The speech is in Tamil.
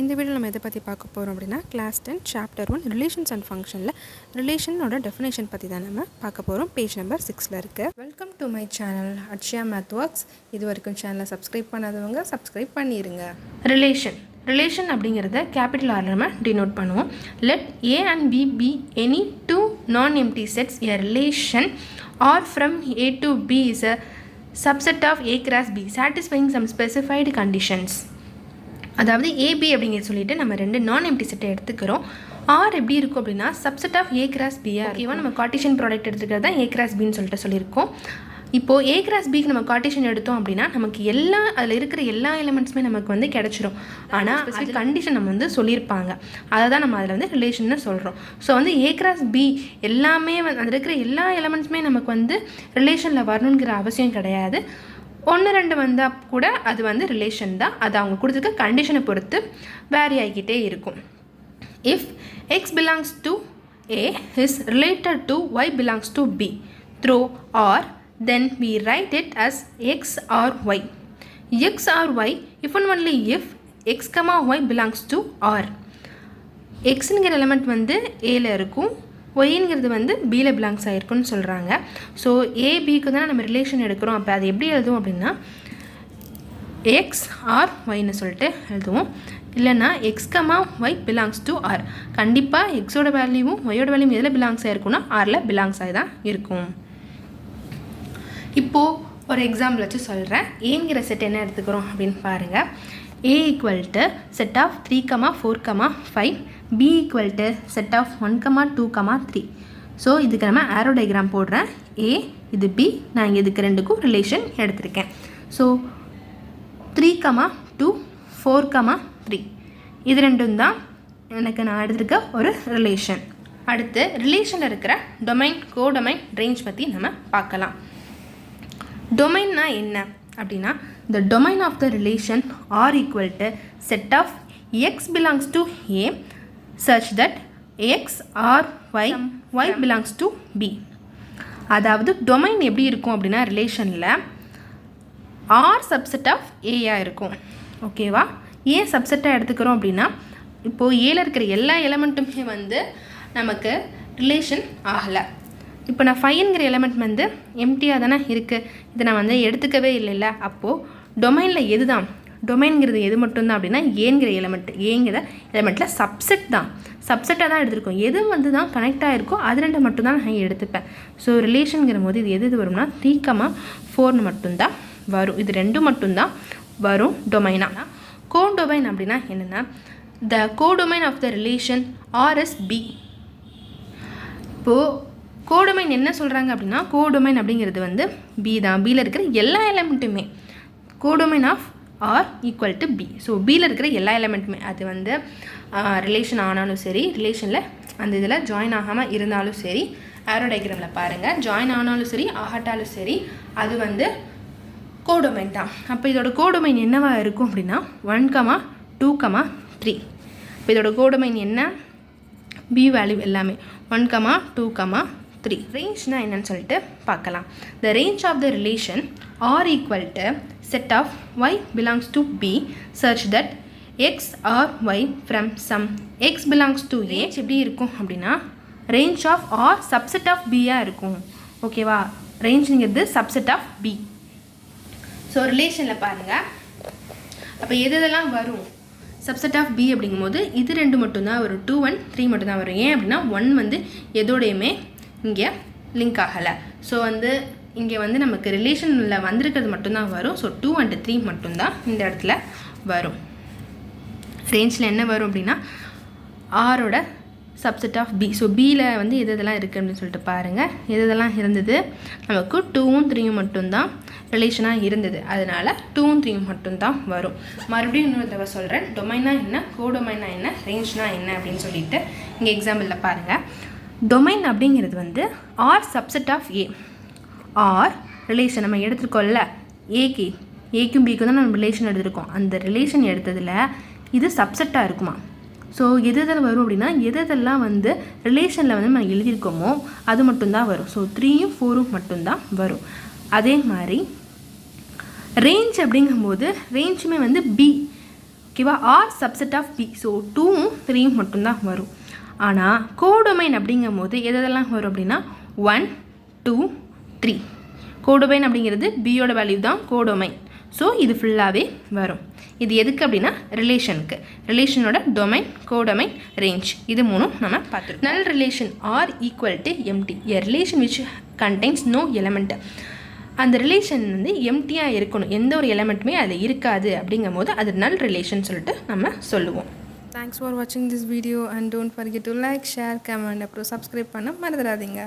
இந்த வீடியோ நம்ம எதை பற்றி பார்க்க போகிறோம் அப்படின்னா கிளாஸ் 10 சாப்டர் 1 ரிலேஷன்ஸ் அண்ட் ஃபங்க்ஷனில் ரிலேஷனோட டெஃபினேஷன் பற்றி தான் நம்ம பார்க்க போகிறோம். பேஜ் நம்பர் 6ல் இருக்குது. Welcome to my channel Akshaya math works. இது வரைக்கும் சேனலை சப்ஸ்கிரைப் பண்ணாதவங்க சப்ஸ்கிரைப் பண்ணிடுங்க. ரிலேஷன் அப்படிங்கிறத கேபிட்டல் ஆரில் நம்ம டினோட் பண்ணுவோம். Let A and B be any two non empty sets. A relation R from A to B is a subset of A cross B satisfying some specified conditions. அதாவது ஏபி அப்படிங்கிற சொல்லிட்டு நம்ம ரெண்டு நான் எம்டி செட்டை எடுத்துக்கிறோம். ஆர் எப்படி இருக்கும் அப்படின்னா சப்செட் ஆஃப் ஏ கிராஸ் பியா. ஓகேவா, நம்ம கார்ட்டீசியன் ப்ராடக்ட் எடுத்துக்கிறது தான் ஏ கிராஸ் பின்னு சொல்லிட்டு சொல்லியிருக்கோம். இப்போது ஏ கிராஸ் பிக்கு நம்ம கார்ட்டீசியன் எடுத்தோம் அப்படின்னா நமக்கு அதில் இருக்கிற எல்லா எலிமெண்ட்ஸுமே நமக்கு வந்து கிடச்சிரும். ஆனால் ஸ்பெசிஃபிக் கண்டிஷன் நம்ம வந்து சொல்லியிருப்பாங்க. அதை தான் நம்ம அதில் வந்து ரிலேஷன்னு சொல்கிறோம். ஸோ வந்து ஏ கிராஸ் பி எல்லாமே அதில் இருக்கிற எல்லா எலிமெண்ட்ஸுமே நமக்கு வந்து ரிலேஷனில் வரணுங்கிற அவசியம் கிடையாது. 1-2 வந்தால் கூட அது வந்து ரிலேஷன் தான். அது அவங்க கொடுத்துருக்க கண்டிஷனை பொறுத்து வேரி ஆகிக்கிட்டே இருக்கும். If x belongs to A is related to y belongs to B through R, then we write it as x or y. X or y if and only if x, y belongs to R. Xங்கிற எலிமெண்ட் வந்து ஏல இருக்கும், ஒய்ங்கிறது வந்து பியில் பிலாங்ஸ் ஆகிருக்குன்னு சொல்கிறாங்க. ஸோ ஏபிக்கு தான் நம்ம ரிலேஷன் எடுக்கிறோம். அப்போ அது எப்படி எழுதுவோம் அப்படின்னா எக்ஸ் ஆர் ஒய்ன்னு சொல்லிட்டு எழுதுவோம். இல்லைன்னா x, y belongs to R. கண்டிப்பாக எக்ஸோட வேல்யூவும் ஒய்யோட வேல்யூவும் எதில் பிலாங்ஸ் ஆகிருக்குன்னா ஆரில் பிலாங்ஸ் ஆகி தான் இருக்கும். இப்போது ஒரு எக்ஸாம்பிள் வச்சு சொல்கிறேன். ஏங்கிற செட் என்ன எடுத்துக்கிறோம் அப்படின்னு பாருங்கள். A equal to set of 3, 4, 5. B equal to set of 1, 2, 3. So இதுக்கு நம்ம ஆரோ டயக்ராம் போடுறேன். ஏ இது பி, நான் இங்கே இதுக்கு ரெண்டுக்கும் ரிலேஷன் எடுத்திருக்கேன். ஸோ 3, 2, 4, 3 இது ரெண்டும் தான் எனக்கு நான் எடுத்திருக்க ஒரு ரிலேஷன். அடுத்து ரிலேஷனில் இருக்கிற டொமைன், கோடொமைன், ரேஞ்ச் பற்றி நம்ம பார்க்கலாம். டொமைன்னா என்ன அப்படின்னா the domain of the relation R equal to set of x belongs to A such that x or y belongs to B. அதாவது டொமைன் எப்படி இருக்கும் அப்படின்னா ரிலேஷனில் ஆர் சப்செட் ஆஃப் ஏயாக இருக்கும். ஓகேவா, ஏன் சப்செட்டாக எடுத்துக்கிறோம் அப்படின்னா இப்போது ஏல இருக்கிற எல்லா எலிமெண்ட்டுமே வந்து நமக்கு ரிலேஷன் ஆகலை. இப்போ நான் 5ங்கிற எலிமெண்ட் வந்து எம்டியாக தானே இருக்குது, இதை நான் வந்து எடுத்துக்கவே இல்லைல்ல. அப்போது டொமைனில் எது தான், டொமைன்கிறது எது மட்டும்தான் அப்படின்னா ஏங்கிற எலிமெண்ட்டில் சப்செட் தான், சப்செட்டாக தான் எடுத்துருக்கோம். எது வந்து தான் கனெக்ட் ஆகிருக்கோ அது ரெண்டு மட்டும்தான் நான் எடுத்துப்பேன். ஸோ ரிலேஷனுங்கிற போது இது எது வரும்னா 3, 4 மட்டும்தான் வரும். இது ரெண்டும் மட்டும்தான் வரும் டொமைனாக. கோடொமைன் அப்படின்னா என்னென்னா the codomain of the relation RSB. இப்போது கோடொமைன் என்ன சொல்கிறாங்க அப்படின்னா கோடொமைன் அப்படிங்கிறது வந்து பி தான். பியில் இருக்கிற எல்லா எலிமெண்ட்டுமே codomain of R equal to B. So பியில் இருக்கிற எல்லா எலிமெண்ட்டுமே அது வந்து ரிலேஷன் ஆனாலும் சரி, ரிலேஷனில் அந்த இதில் ஜாயின் ஆகாமல் இருந்தாலும் சரி, ஆரோ டயக்ராமில் பாருங்கள், ஜாயின் ஆனாலும் சரி ஆகட்டாலும் சரி அது வந்து கோடொமைன் தான். அப்போ இதோட கோடொமைன் என்னவாக இருக்கும் அப்படின்னா 1, 2, 3. இப்போ இதோட கோடொமைன் என்ன, பி வேல்யூ எல்லாமே 1, 2, 3. ரேஞ்ச்னா என்னன்னு சொல்லிட்டு பார்க்கலாம். The range of the relation R equal to set of y belongs to B சர்ச் that x R y from some x belongs to A எப்படி இருக்கும் அப்படின்னா range of R subset of பியாக இருக்கும். ஓகேவா, ரேஞ்சுங்கிறது சப்செட் ஆஃப் பி. ஸோ ரிலேஷனில் பாருங்கள், அப்போ எதெல்லாம் வரும் சப்செட் ஆஃப் பி அப்படிங்கும்போது இது ரெண்டு மட்டும்தான் வரும். 2, 1, 3 மட்டும்தான் வரும். ஏன் அப்படின்னா 1 வந்து எதோடையுமே இங்கே லிங்க் ஆகலை. ஸோ வந்து இங்கே வந்து நமக்கு ரிலேஷனில் வந்திருக்கிறது மட்டும்தான் வரும். ஸோ 2 and 3 மட்டும்தான் இந்த இடத்துல வரும். ரேஞ்சில் என்ன வரும் அப்படின்னா ஆரோட சப்செட் ஆஃப் பி. ஸோ பியில் வந்து எதெல்லாம் இருக்குது அப்படின்னு சொல்லிட்டு பாருங்கள். எதெல்லாம் இருந்தது, நமக்கு 2, 3 மட்டும்தான் ரிலேஷனாக இருந்தது. அதனால் 2, 3 மட்டும்தான் வரும். மறுபடியும் இன்னொரு தடவை சொல்கிறேன். டொமைனா என்ன, கோடொமைனா என்ன, ரேஞ்ச்னா என்ன அப்படின்னு சொல்லிட்டு இங்கே எக்ஸாம்பிளில் பாருங்கள். டொமைன் அப்படிங்கிறது வந்து R subset of A. R relation நம்ம எடுத்துருக்கோம்ல, ஏக்கும் பிக்கும் தான் நம்ம ரிலேஷன் எடுத்துருக்கோம். அந்த ரிலேஷன் எடுத்ததில் இது சப்செட்டாக இருக்குமா. ஸோ எதெல்லாம் வரும் அப்படின்னா எதெல்லாம் வந்து ரிலேஷனில் வந்து நம்ம எழுதியிருக்கோமோ அது மட்டும்தான் வரும். ஸோ 3, 4 மட்டும்தான் வரும். அதே மாதிரி ரேஞ்ச் அப்படிங்கும்போது ரேஞ்சுமே வந்து பி ஓகேவா, R subset of B. So 2ம் 3யும் மட்டும்தான் வரும். ஆனால் கோடொமைன் அப்படிங்கும் போது எதெல்லாம் வரும் அப்படின்னா 1 2 3. கோடொமைன் அப்படிங்கிறது பியோட வேல்யூ தான் கோடொமைன். ஸோ இது ஃபுல்லாகவே வரும். இது எதுக்கு அப்படின்னா ரிலேஷனுக்கு. ரிலேஷனோட டொமைன், கோடொமைன், ரேஞ்ச் இது மூணும் நம்ம பார்த்துருக்கோம். Null relation R equal to empty. A relation which contains no element. அந்த ரிலேஷன் வந்து எம்டியாக இருக்கணும், எந்த ஒரு எலமெண்ட்டுமே அதில் இருக்காது அப்படிங்கும் போது அது நல் ரிலேஷன் சொல்லிட்டு நம்ம சொல்லுவோம். தேங்க்ஸ் ஃபார் வாட்சிங் this video and don't forget to like, share, comment, அப்புறம் சப்ஸ்கிரைப் பண்ண மறந்துடாதீங்க.